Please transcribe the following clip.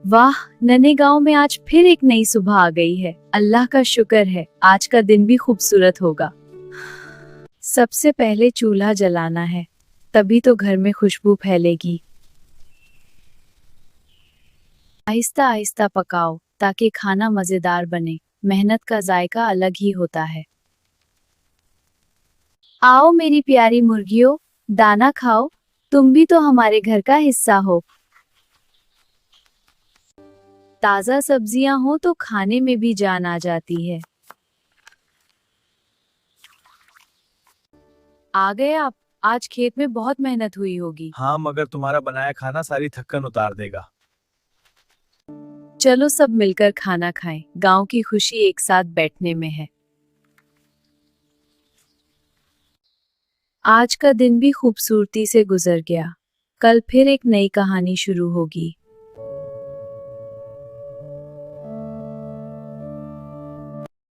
वाह, नन्हे गांव में आज फिर एक नई सुबह आ गई है। अल्लाह का शुक्र है, आज का दिन भी खूबसूरत होगा। सबसे पहले चूल्हा जलाना है, तभी तो घर में खुशबू फैलेगी। आहिस्ता आहिस्ता पकाओ ताकि खाना मजेदार बने। मेहनत का जायका अलग ही होता है। आओ मेरी प्यारी मुर्गियों, दाना खाओ, तुम भी तो हमारे घर का हिस्सा हो। ताजा सब्जियां हो तो खाने में भी जान आ जाती है। आ गए आप। आज खेत में बहुत मेहनत हुई होगी। हाँ, मगर तुम्हारा बनाया खाना सारी थक्कन उतार देगा। चलो सब मिलकर खाना खाएं। गांव की खुशी एक साथ बैठने में है। आज का दिन भी खूबसूरती से गुजर गया। कल फिर एक नई कहानी शुरू होगी।